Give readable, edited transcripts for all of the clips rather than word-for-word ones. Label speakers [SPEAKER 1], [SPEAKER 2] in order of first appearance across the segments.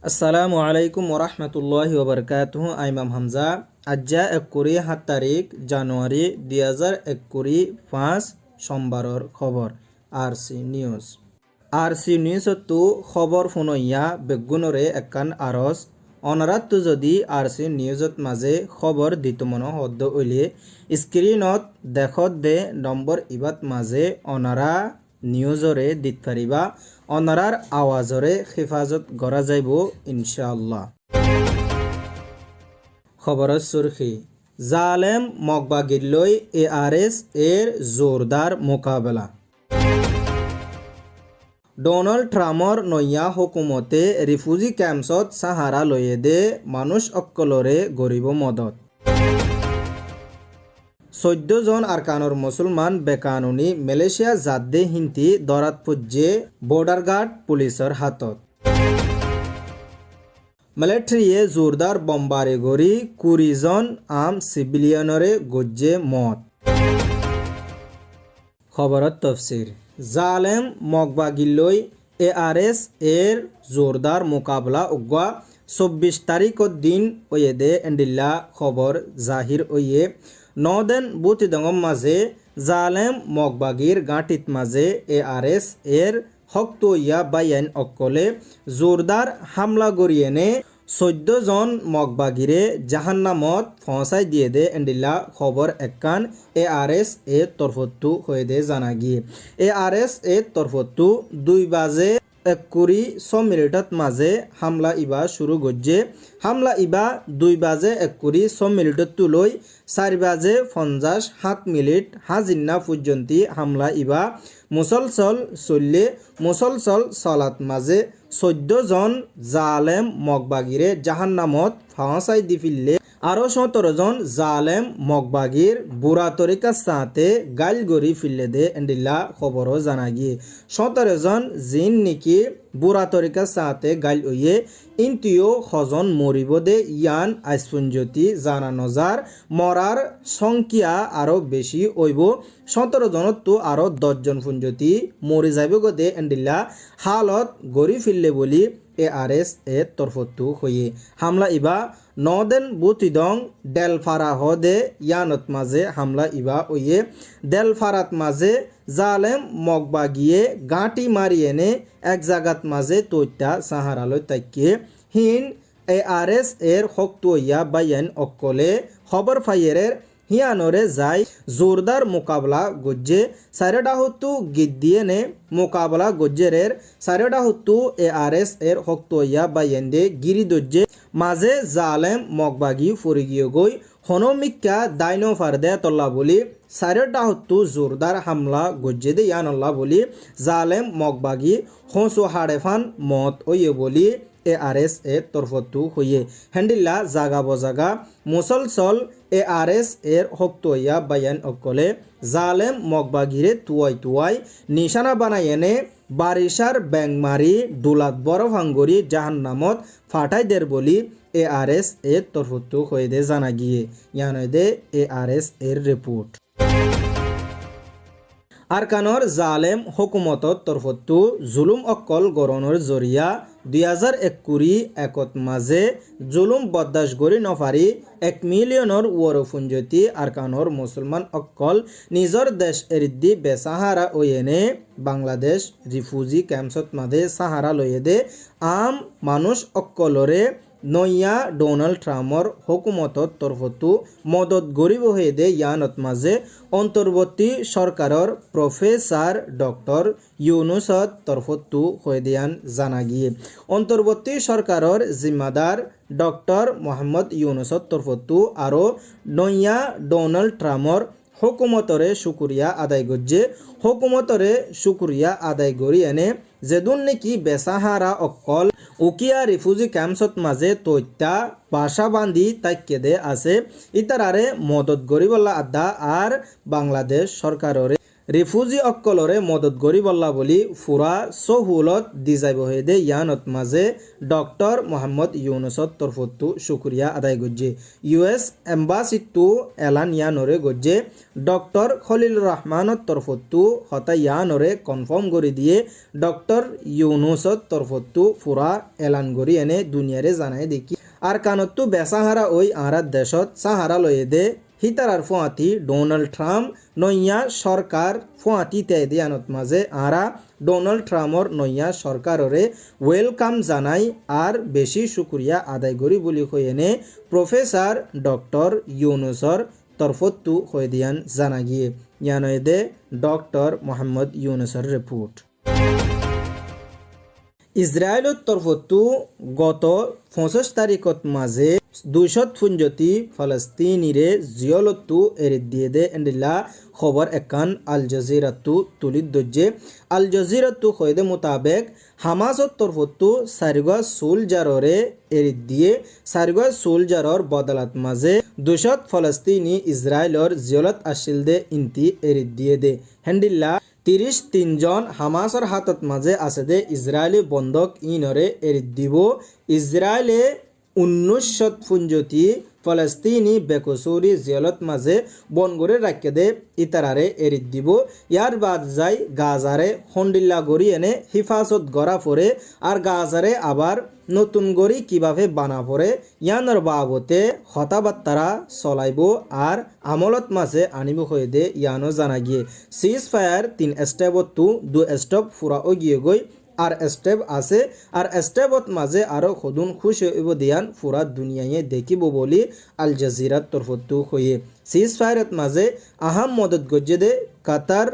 [SPEAKER 1] আসসালামু আলাইকুম ওরহমতুল্লাহি ওবরকাতুহু। আইমাম হামজা। আজ্জা 7 তারিখ জানুয়ারি 2021 সোমবারর খবর আরসি নিউজ। আরসি নিউজতো খবর ফুনইয়া বেগুনরে একান আরস অনারাত যদি আরসি নিউজত মাঝে খবর দিতমন হদ্দ উলিয়ে স্ক্রিনত দেখত দে নম্বর ইবাত মাঝে অনারা নিউজরে দিত পারিবা অনারার আওয়াজরে হেফাজত করা যাইব ইনশাআল্লাহ। খবরের সুরখি জালেম মগবাগিল্লই ARS এর জোরদার মোকাবেলা। ডোনাল্ড ট্রাম্পর নয়া হুকুমতে রিফিউজি ক্যাম্পসত সাহারা লয়ে দে মানুষ অক্কলরে গরিব মদত। 14 জন আরকানোর মুসলমান বেকানুনি মালয়েশিয়া জাদ্দে হিন্তি দরাত পুজ্জে বর্ডার গার্ড পুলিশের হাতত। মিলিটারিয়ে জোরদার বম্বারে গড়ি 20 জন আম সিভিলিয়নরে গজ্জে মত। খবরত তফসির জালেম মগবাগিল্লই ARS এর জোরদার মোকাবলা উগ্বা 24 তারিখত দিন ওয়েদে এন্ডিল্লা খবর জাহির ওয়ে নদেন বুতিদঙ্গম মাঝে জালেম মগবাগির গাঁটিত মাঝে ARS এর হকতইয়া বাইয়ান অকলে জোরদার হামলা গড়িয়েনে 14 জন মগবাগিরে জাহান্নামত ফসাই দিয়ে দে এন্ডিল্লা খবর একান ARS এর তরফতু হয়ে দে জানা গিয়ে ARS এর তরফতু 2 বাজে 21 মাঝে হামলা ইবা শুরু গজ্জে হামলা ইবা 2 বাজে 21 তুলই 4 বাজে 57 হাজিন্না পর্যন্ত হামলা ইবা মুসলসল চললে মুসলসল চলাত মাঝে 14 জন জালেম মগবাগিরে জাহান্নামত ফাঁসাই দি ফিরলে আরো 17 জন জালেম মগবাগির বুড়া তরিকা সাথে গাইল গড়ি ফিরলে দে এন্ডিল্লা খবরও জানা গিয়ে 17 জন জিন নিকি বুড়া তরিকা সাথে গাইল ওয়ে ইন্টিও হজন মরিব দে ইয়ান আইসপুঞ্জতি জানা নজার মরার সংখ্যা আরো বেশি ওইব 17 জনত তো আরো 10 জন পুঞ্জতি মরি যাইব গদে এন্ডিল্লা হালত গড়ি ফিরলে বলি ARS এর তরফতু হয়ে হামলা ইবা নদেন বুতিদং ডেলফারা হদে ইয়ানত মাঝে হামলা ইবা ওয়ে ডেলফারাত মাঝে জালেম মগবাগিয়ে গাঁটি মারিয়েনে এক জাগাত মাঝে তৈতা সাহারালয় তাইকে হিন ARS এর হকতইয়া বাইয়ান অকলে খবর ফাইয়ের হিয়ানরে যাই জোরদার মোকাবলা গজ্জে সারেডা হতু গিদ্দিয়েনে মোকাবলা গজ্জেরের সারেডা হতু ARS এর হকতইয়া বাইয়েন্দে গিরি দজ্জে মাঝে জালেম মগবাগি ফরিগিয়ে গই হনমিকা দাইনো ফারদে তল্লা বলি সারেডা হতু জোরদার হামলা গজ্জে দে ইয়ানল্লাহ বলি জালেম মগবাগি হোঁসো হাড়েফান মত ওয়ে বলি ARS এর তরফতু হয়ে হ্যান্ডিল্লা জাগা বজাগা মুসলসল ARS এর হকতইয়া বায়ান অকলে জালেম মগবাগিরে তুয়াই নিশানা বানাইয়েনে বারিশার ব্যাংমারি দুলাত বড় ভাঙ্গরি জাহান্নামত ফাটাই দের বলি ARS এর তরফতু হয়ে দে জানা গিয়ে ইয়ানয় দে ARS এর রিপোর্ট। আরকানোর জালেম হুকুমতর তরফতু জুলুম অকল গরণর জরিয়া 2021 মাঝে জুলুম বদাস গড়ি নফারি 1 মিলিয়নের ওরফুঞ্জতি আরকানোর মুসলমান অকল নিজর দেশ এরিদ্দি বেসাহারা ওয়েনে বাংলাদেশ রিফিউজি ক্যাম্পসত মাঝে সাহারা লয়ে দে আম মানুষ অকলরে নয়া ডোনাল্ড ট্রাম্পর হুকুমতর তরফতু মদত গরিব হয়ে দে ইয়ানত মাঝে অন্তর্বর্তী সরকারের প্রফেসর ডক্টর ইউনুসত তরফতু হয়ে দিয়ান জানা গিয়ে অন্তর্বর্তী সরকারের জিম্মাদার ডক্টর মোহাম্মদ ইউনুসত তরফতু আরো নয়া ডোনাল্ড ট্রাম্পর হুকুমতরে শুকুরিয়া আদায় গজ্জে হুকুমতরে শুকুরিয়া আদায় গড়ি এনে যেদুন নাকি বেসাহারা অকল উকিয়া রিফিউজি ক্যাম্পসত মাঝে তৈতা বাসা বান্ধি তাইকে দে আছে ইতারারে মদত গরিবল্লা আদা আর বাংলাদেশ সরকারের রিফিউজি অক্কলরে মদত গরি বল্লা বলি ফুরা সহুলত দি যাইব হেদে ইয়ানত মাঝে ডক্টর মোহাম্মদ ইউনুসত তরফতু শুক্রিয়া আদায় গজ্জে ইউএস এম্বাসিটু এলান ইয়ানরে গজ্জে ডক্টর খলিল রহমানত তরফতু হতা ইয়ানরে কনফার্ম করে দিয়ে ডক্টর ইউনুসত তরফতু ফুরা এলান গরি এনে দুনিয়ারে জানাই দেখি আর কানত্তু বেসাহারা ওই আরা দেশত সাহারা লয়ে দে হিতারার ফোঁয়াতি ডোনাল্ড ট্রাম্প নইয়া সরকার ফোঁয়াতি তেয় দিয়ানত মাঝে আরা ডোনাল্ড ট্রাম্পর নইয়া সরকাররে ওয়েলকাম জানাই আর বেশি শুক্রিয়া আদায় করি বলি হইনে প্রফেসর ডক্টর ইউনুসর তরফতু হয়ে দিয়ান জানা গিয়ে ইয়ানয় দে ডক্টর মোহাম্মদ ইউনুসর রিপোর্ট ইসরায়েলের তরফতু গত 25 তারিখত মাঝে 250 ফলস্তিনিরে জিয়লতু এরিদ দিয়ে দে এন্ডিল্লা খবর একান আল জাজিরাতু তুলিদ দজ্জে আল জাজিরাতু খয়দে মোতাবেক হামাসত তরফতু সারিগা সোলজাররে এরিদ দিয়ে সারিগা সোলজারর বদলাত মাঝে 200 ফলস্তিনি ইসরায়েলর জিয়লত আসিল দে ইনতি এরিদ দিয়ে দে হেন্ডিল্লা 33 জন হামাসর হাতত মাঝে আছে দে ইসরায়েলি বন্ধক ইনরে এরিদ দিব ইসরায়েলে 1950 ফলস্তিনি বেকসুরি জিয়লত মাঝে বনগরে রাখে দে ইতারারে এরিদ দিব ইয়ার বাদ যাই গাজারে হন্ডিল্লা গড়ি এনে হিফাজত গড়া পরে আর গাজারে আবার নতুন গড়ি কিভাবে বানা পরে ইয়ানোর বাবতে হতাবার্তারা চলাইব আর আমলত মাঝে আনিব হয়ে দে ইয়ানো জানা গিয়ে সিজ ফায়ার 3 স্টেপতো 2 স্টেপ ফুরা ও গিয়ে গই আর স্টেপ আছে আর স্টেপত মাঝে আরো খুদুন খুশ হইব দিয়ান পুরা দুনিয়ায় দেখিব বলি আল জাজিরাত তরফতু হয়ে সিজ ফায়ারত মাঝে আহাম মদত গজ্জে দে কাতার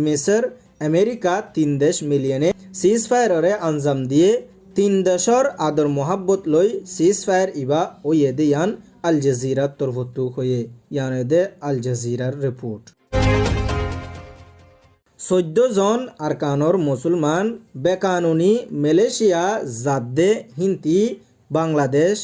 [SPEAKER 1] মিসর আমেরিকা 3 দেশ মিলিয়নে সিজ ফায়ারে আঞ্জাম দিয়ে 3 দেশর আদর মোহাব্বত লই সিজ ফায়ার ইবা ওয়ে দিয়ান আল জাজিরাত তরফতু হয়ে ইয়ানে দে আল জাজিরার রিপোর্ট 14 জন আরকানর মুসলমান বেকানুনি মালয়েশিয়া জাদ্দে হিন্তি বাংলাদেশ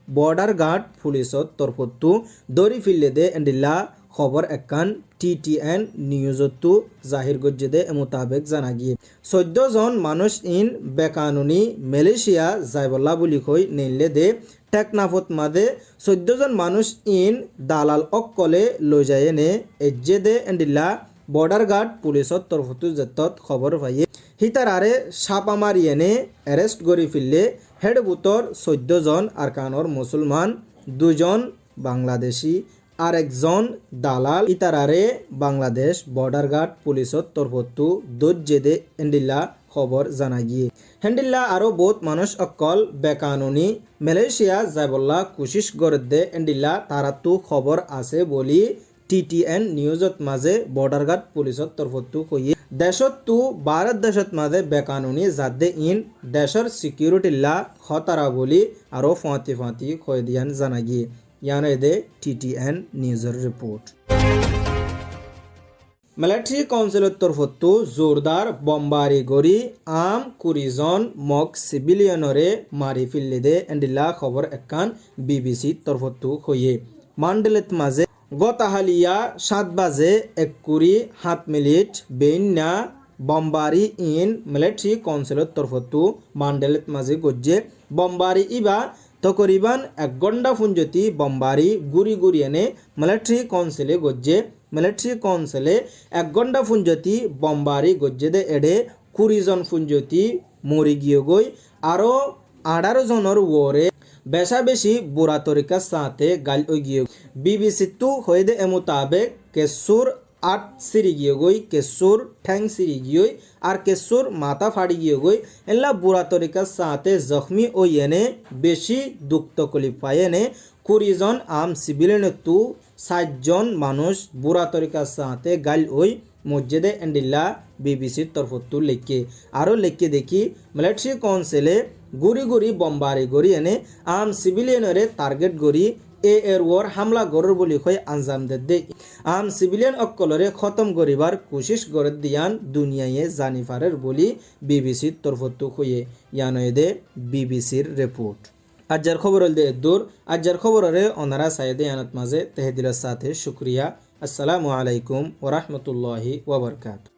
[SPEAKER 1] বর্ডার গার্ড পুলিশত তরফতু দরি ফিল্লে দে এন্ডিল্লা খবর একান TTN নিউজতু জাহির গজ্জে দে মোতাবেক জানা গিয়ে 14 জন মানুষ ইন বেকানুনি মালয়েশিয়া যাইবল্লা বলি কই নেলে দে টেকনাফত মাদে 14 জন মানুষ ইন দালাল অকলে লই যায় নে এজ্জে দে এন্ডিল্লা বর্ডার গার্ড পুলিশত তরফতু জেতত খবর পাইয়ে হিতারারে সাপা মারিয়েনে অ্যারেস্ট করি ফিরলে হেড বুতর 14 জন আরকানর মুসলমান 2 জন বাংলাদেশি আর একজন দালাল ইতারারে বাংলাদেশ বর্ডার গার্ড পুলিশত তরফতু দজ্জে দে এন্ডিল্লা খবর জানা গিয়ে হেন্ডিল্লা আরো বহুত মানুষ অকল বেকানুনি মালয়েশিয়া যাইবল্লা কোশিশ করে দে এন্ডিল্লা তারাতু খবর আছে বলি TTN নিউজত মাঝে বর্ডার গার্ড পুলিশত তরফতু কইয়ে দেশতু ভারত দেশত মাঝে বেকানুনি জাদে ইন দেশর সিকিউরিটিল্লা খতারা বলি আরো ফাঁতি কয়ে দিয়ান জানা গিয়ে ইয়ানে দে TTN নিউজের রিপোর্ট মিলিটারি কাউন্সিলের তরফতু জোরদার বম্বারি গড়ি আম 20 জন মক সিভিলিয়নরে মারি ফিল্লে দে এন্ডিল্লা খবর একান BBC তরফতু কইয়ে মান্ডেলত মাঝে গতাহালিয়া 7 বাজে 21 বেইন্না বম্বারি ইন মিলিটারি কাউন্সিলের তরফতু মান্ডেলত মাঝে গজ্জে বম্বারি ইবা তকরিবান 1 ঘন্টা ফুঞ্জতি বম্বারি গুড়ি এনে মিলিটারি কাউন্সিলে গজ্জে মিলিটারি কাউন্সিলে 1 ঘন্টা ফুঞ্জতি বম্বারি গজ্জে দে এডে 20 জন ফুঞ্জতি মরি গিয়ে গই আরো 18 জনের ওরে বেশা বেশি বুরা তরিকার সাথে গাল গিয়ে BBC তু হয়ে দে মোতাবেক কেসুর 8 সিরি গিয়ে গই কেসুর ঠ্যাং সিরি গিয়ে আর কেসুর মাথা ফাড়ি গিয়ে গই এলা বুরা তরিকার সাথে জখমি ও এনে বেশি দুঃখ তকলিফ পায় এনে 20 জন আম সিভিলিয়ন তু 60 জন মানুষ বুরা তরিকার সাথে গাল ওই মসজিদে এন্ডিল্লা BBC তরফতু লেখে আরও লেখে দেখি মিলিটারি কাউন্সিলে গুড়ি বম্বারি গড়ি এনে আম সিভিলিয়নরে টার্গেট গড়ি এর ওর হামলা গড়র বলি কই আঞ্জাম দে আম সিভিলিয়ন অকলরে খতম করিবার কোশিশ করে দিয়ান দুনিয়ায় জানিফারের বলি BBC তরফতু কইয়ে ইয়ানয় দে BBCর রিপোর্ট আজর খবর দে দূর আজর খবরে ওনারা সাইদে ইয়ানত মাঝে তেহদিলের সাথে শুক্রিয়া আসসালামু আলাইকুম ওরহমতুল্লাহি ওবরকাত।